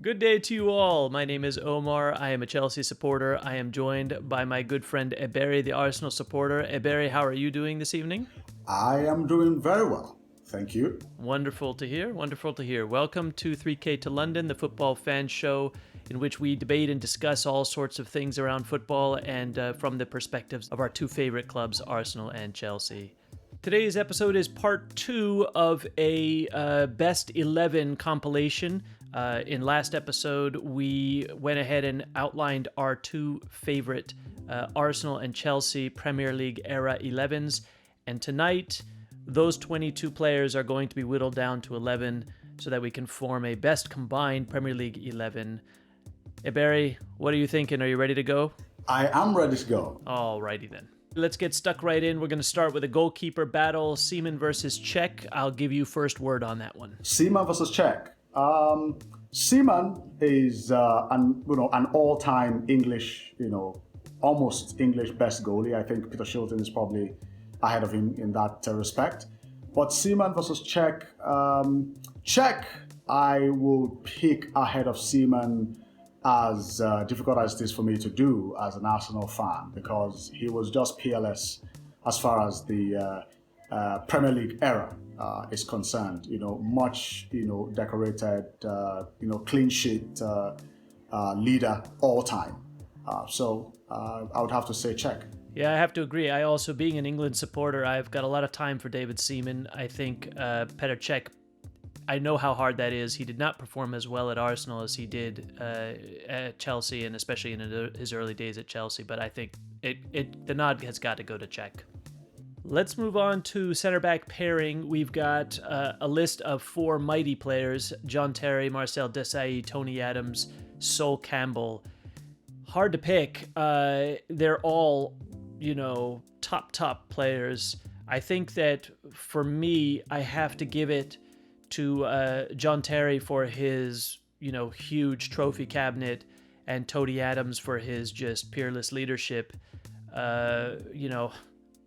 Good day to you all. My name is Omar. I am a Chelsea supporter. I am joined by my good friend Ebere, the Arsenal supporter. Ebere, how are you doing this evening? I am doing very well. Thank you. Wonderful to hear. Wonderful to hear. Welcome to 3K to London, the football fan show in which we debate and discuss all sorts of things around football and from the perspectives of our two favorite clubs, Arsenal and Chelsea. Today's episode is part 2 of a Best 11 compilation. In last episode, we went ahead and outlined our two favorite Arsenal and Chelsea Premier League era 11s. And tonight, those 22 players are going to be whittled down to 11 so that we can form a best combined Premier League 11. Ebere, what are you thinking? Are you ready to go? I am ready to go. Alrighty then. Let's get stuck right in. We're going to start with a goalkeeper battle, Seaman versus Cech. I'll give you first word on that one. Seaman versus Cech. Seaman is an all-time English, almost English best goalie. I think Peter Shilton is probably ahead of him in that respect. But Seaman versus Cech. Cech, I will pick ahead of Seaman, as difficult as it is for me to do as an Arsenal fan, because he was just peerless as far as the Premier League era is concerned. Much decorated, clean sheet leader all time. So I would have to say Cech. Yeah, I have to agree. I also, being an England supporter, I've got a lot of time for David Seaman. I think Petr Cech, I know how hard that is. He did not perform as well at Arsenal as he did at Chelsea, and especially in his early days at Chelsea. But I think the nod has got to go to Cech. Let's move on to center back pairing. We've got a list of 4 mighty players: John Terry, Marcel Desailly, Tony Adams, Sol Campbell. Hard to pick. They're all, top players. I think that for me, I have to give it to John Terry for his, huge trophy cabinet, and Tony Adams for his just peerless leadership.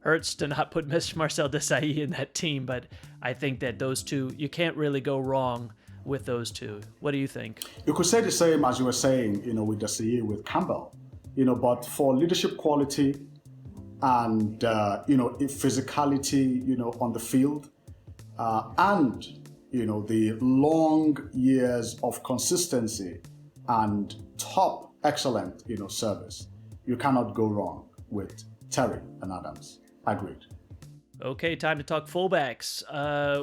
Hurts to not put Marcel Desailly in that team, but I think that those two, you can't really go wrong with those two. What do you think? You could say the same as you were saying, with Desailly, with Campbell, but for leadership quality and, physicality, on the field, and the long years of consistency and top excellent, service. You cannot go wrong with Terry and Adams. Agreed. Okay, time to talk fullbacks.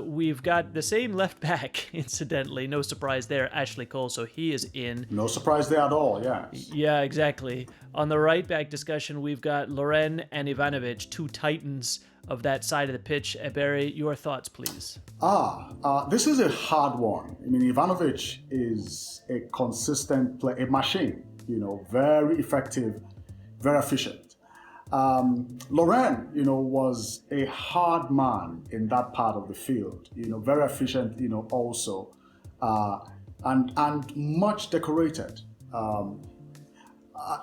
We've got the same left back, incidentally. No surprise there, Ashley Cole, so he is in. No surprise there at all, yes. Yeah, exactly. On the right back discussion, we've got Loren and Ivanovic, two titans of that side of the pitch. Ebere, your thoughts, please. This is a hard one. Ivanovic is a consistent player, a machine, very effective, very efficient. Loren, was a hard man in that part of the field, very efficient, also, and much decorated.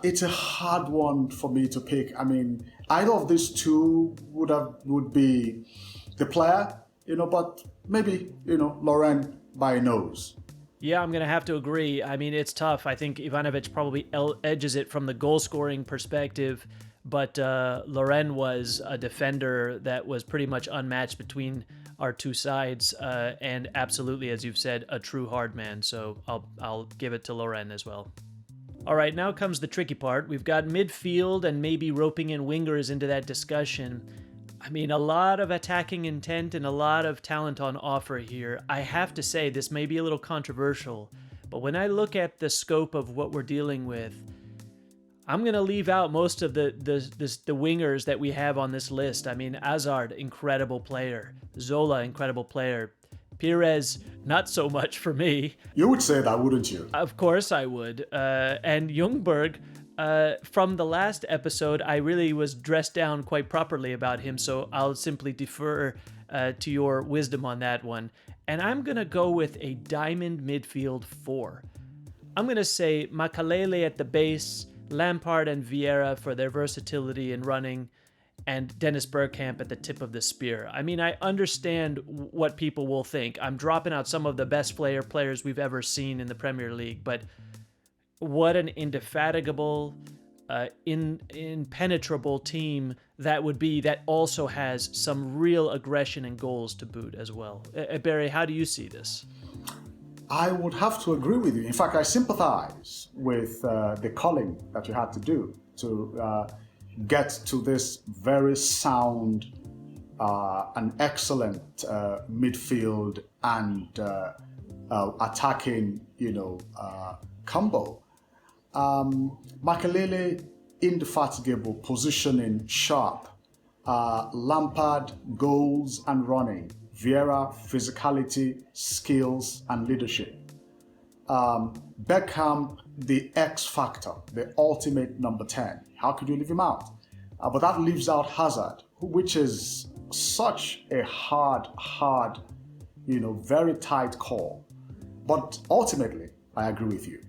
It's a hard one for me to pick. Either of these two would be the player, but maybe, Loren by nose. Yeah, I'm going to have to agree. It's tough. I think Ivanovic probably edges it from the goal-scoring perspective, but Loren was a defender that was pretty much unmatched between our two sides, and absolutely, as you've said, a true hard man. So I'll give it to Loren as well. All right, now comes the tricky part. We've got midfield and maybe roping in wingers into that discussion. A lot of attacking intent and a lot of talent on offer here. I have to say, this may be a little controversial, but when I look at the scope of what we're dealing with, I'm going to leave out most of the wingers that we have on this list. Hazard, incredible player. Zola, incredible player. Pires, not so much for me. You would say that, wouldn't you? Of course I would. And Ljungberg, from the last episode, I really was dressed down quite properly about him, so I'll simply defer to your wisdom on that one. And I'm going to go with a diamond midfield 4. I'm going to say Makalele at the base, Lampard and Vieira for their versatility in running, and Dennis Bergkamp at the tip of the spear. I mean, I understand what people will think. I'm dropping out some of the best players we've ever seen in the Premier League, but what an indefatigable, impenetrable team that would be, that also has some real aggression and goals to boot as well. Ebere, how do you see this? I would have to agree with you. In fact, I sympathize with the calling that you had to do to get to this very sound and excellent midfield and attacking, combo. Makelele, indefatigable, positioning sharp. Lampard, goals and running. Vieira, physicality, skills and leadership. Beckham, the X factor, the ultimate number 10. How could you leave him out? But that leaves out Hazard, which is such a hard, very tight call. But ultimately, I agree with you.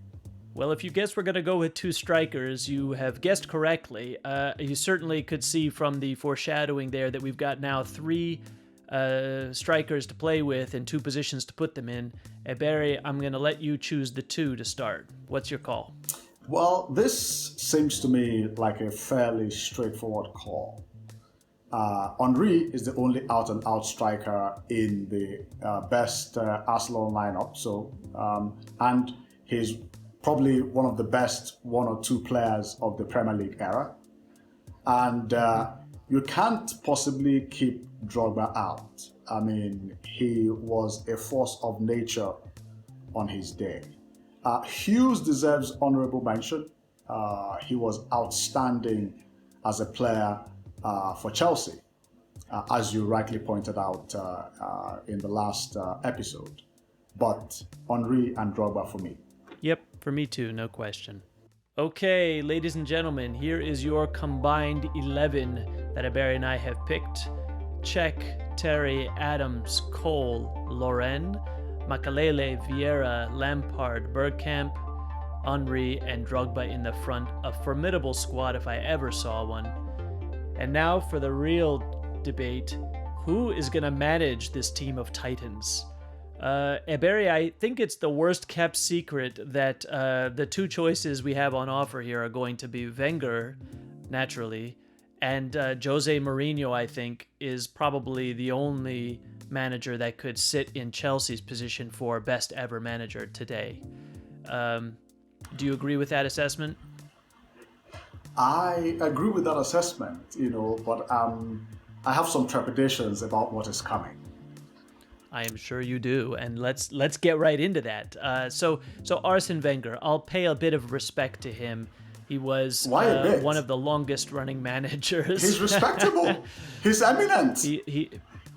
Well, if you guess we're going to go with two strikers, you have guessed correctly. You certainly could see from the foreshadowing there that we've got now three strikers to play with and two positions to put them in. Ebere, I'm going to let you choose the two to start. What's your call? Well, this seems to me like a fairly straightforward call. Henry is the only out-and-out striker in the best Arsenal lineup. So, and he's probably one of the best one or two players of the Premier League era. And you can't possibly keep Drogba out. I mean, he was a force of nature on his day. Hughes deserves honorable mention. He was outstanding as a player for Chelsea, as you rightly pointed out in the last episode. But Henry and Drogba for me. Yep, for me too, no question. Okay, ladies and gentlemen, here is your combined 11 that Ebere and I have picked. Cech, Terry, Adams, Cole, Loren, Makelele, Vieira, Lampard, Bergkamp, Henry, and Drogba in the front. A formidable squad if I ever saw one. And now for the real debate. Who is going to manage this team of titans? Ebere, I think it's the worst kept secret that the two choices we have on offer here are going to be Wenger, naturally, and Jose Mourinho, I think, is probably the only manager that could sit in Chelsea's position for best ever manager today. Do you agree with that assessment? I agree with that assessment, but I have some trepidations about what is coming. I am sure you do, and let's get right into that. So Arsene Wenger, I'll pay a bit of respect to him. He was one of the longest running managers. He's respectable. He's eminent.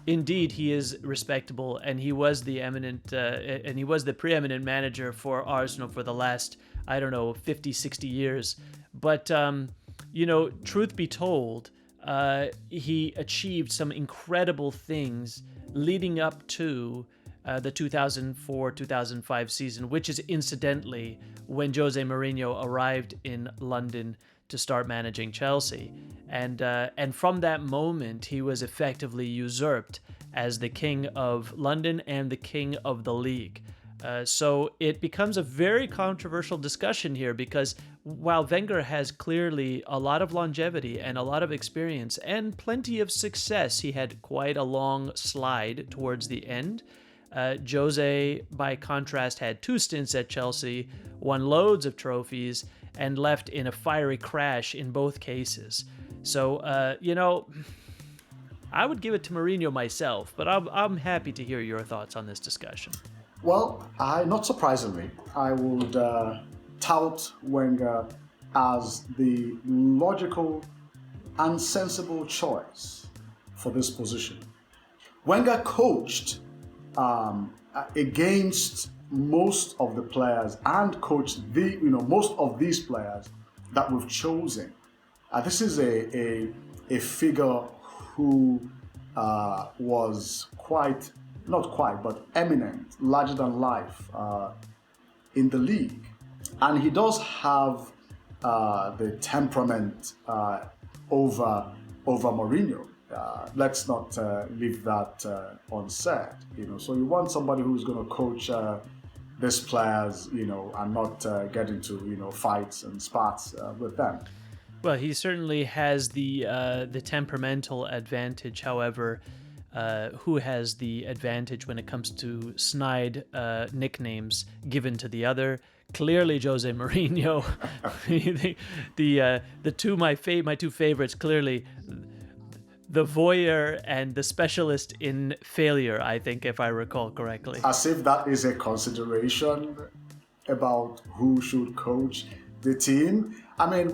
Indeed, he is respectable, and he was the preeminent manager for Arsenal for the last, 50, 60 years. But, truth be told, he achieved some incredible things leading up to the 2004-2005 season, which is incidentally when Jose Mourinho arrived in London to start managing Chelsea. And from that moment, he was effectively usurped as the king of London and the king of the league. So it becomes a very controversial discussion here because while Wenger has clearly a lot of longevity and a lot of experience and plenty of success, he had quite a long slide towards the end. Jose, by contrast, had 2 stints at Chelsea, won loads of trophies, and left in a fiery crash in both cases. So, I would give it to Mourinho myself, but I'm happy to hear your thoughts on this discussion. Well, not surprisingly, I would tout Wenger as the logical and sensible choice for this position. Wenger coached against most of the players and coached most of these players that we've chosen. This is a figure who was eminent, larger than life in the league. And he does have the temperament over over Mourinho. Let's not leave that unsaid. So you want somebody who's going to coach these players, and not get into fights and spats with them. Well, he certainly has the temperamental advantage. However, who has the advantage when it comes to snide nicknames given to the other? Clearly, Jose Mourinho. My two favorites, clearly, the voyeur and the specialist in failure, I think, if I recall correctly. As if that is a consideration about who should coach the team. I mean,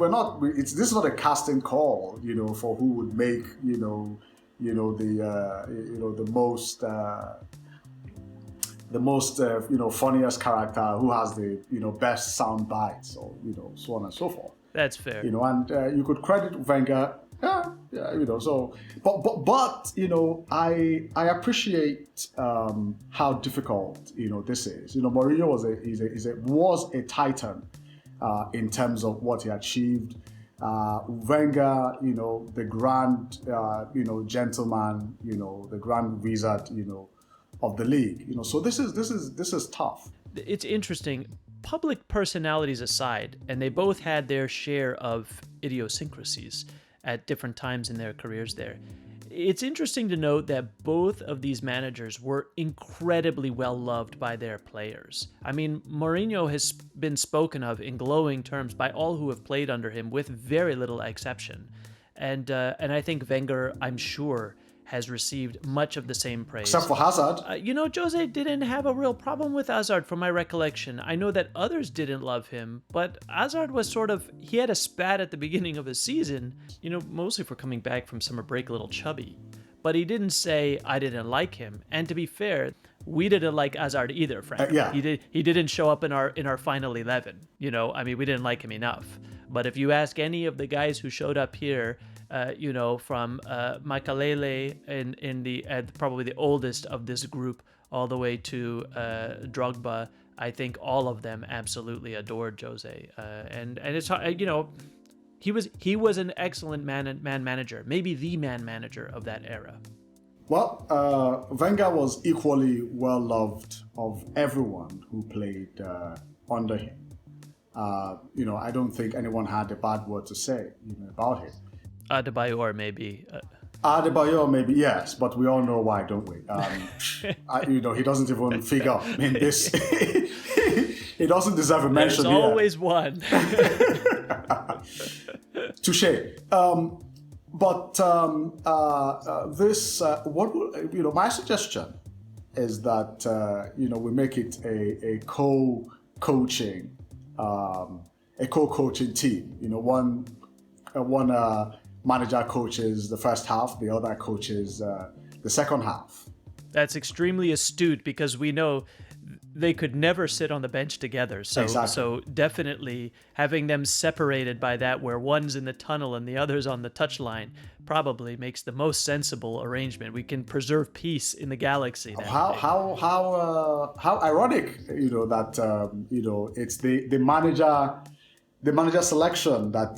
this is not a casting call, for who would make, the most funniest character, who has the best sound bites, or so on and so forth. That's fair. And you could credit Wenger. So, but I appreciate how difficult this is. Mourinho was a titan in terms of what he achieved. Wenger, the grand gentleman, the grand wizard, of the league. So this is tough. It's interesting. Public personalities aside, and they both had their share of idiosyncrasies at different times in their careers there. It's interesting to note that both of these managers were incredibly well loved by their players. I mean, Mourinho has been spoken of in glowing terms by all who have played under him, with very little exception. And I think Wenger, I'm sure, has received much of the same praise. Except for Hazard. Jose didn't have a real problem with Hazard from my recollection. I know that others didn't love him, but Hazard was he had a spat at the beginning of his season, mostly for coming back from summer break a little chubby. But he didn't say, I didn't like him. And to be fair, we didn't like Hazard either, frankly. Yeah. He didn't show up in our final 11. we didn't like him enough. But if you ask any of the guys who showed up here, from Makalele in the probably the oldest of this group, all the way to Drogba, I think all of them absolutely adored Jose. And it's he was an excellent man manager, maybe the man manager of that era. Well, Wenger was equally well loved of everyone who played under him. I don't think anyone had a bad word to say about him. Adebayor maybe. Adebayor maybe, yes, but we all know why, don't we? He doesn't even figure in this. He doesn't deserve a mention. There's always one. Touché. My suggestion is that we make it a co-coaching team. One manager coaches the first half, the other coaches the second half. That's extremely astute, because we know they could never sit on the bench together. So definitely having them separated by that, where one's in the tunnel and the other's on the touchline, probably makes the most sensible arrangement. We can preserve peace in the galaxy. How ironic, that it's the manager selection that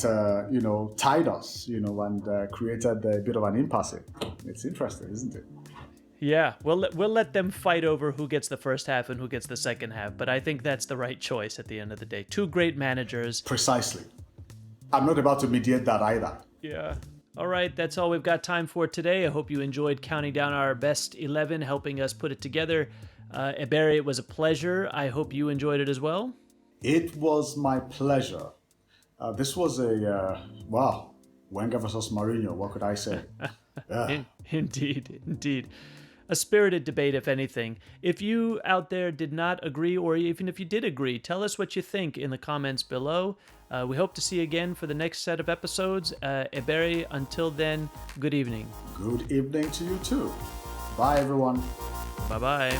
tied us, and created a bit of an impasse. It's interesting, isn't it? Yeah, we'll let them fight over who gets the first half and who gets the second half, but I think that's the right choice at the end of the day. Two great managers. Precisely. I'm not about to mediate that either. Yeah. All right, that's all we've got time for today. I hope you enjoyed counting down our best 11, helping us put it together. Ebere, it was a pleasure. I hope you enjoyed it as well. It was my pleasure. This was Wenger versus Mourinho. What could I say? Yeah. Indeed. A spirited debate, if anything. If you out there did not agree, or even if you did agree, tell us what you think in the comments below. We hope to see you again for the next set of episodes. Ebere, until then, good evening. Good evening to you too. Bye, everyone. Bye-bye.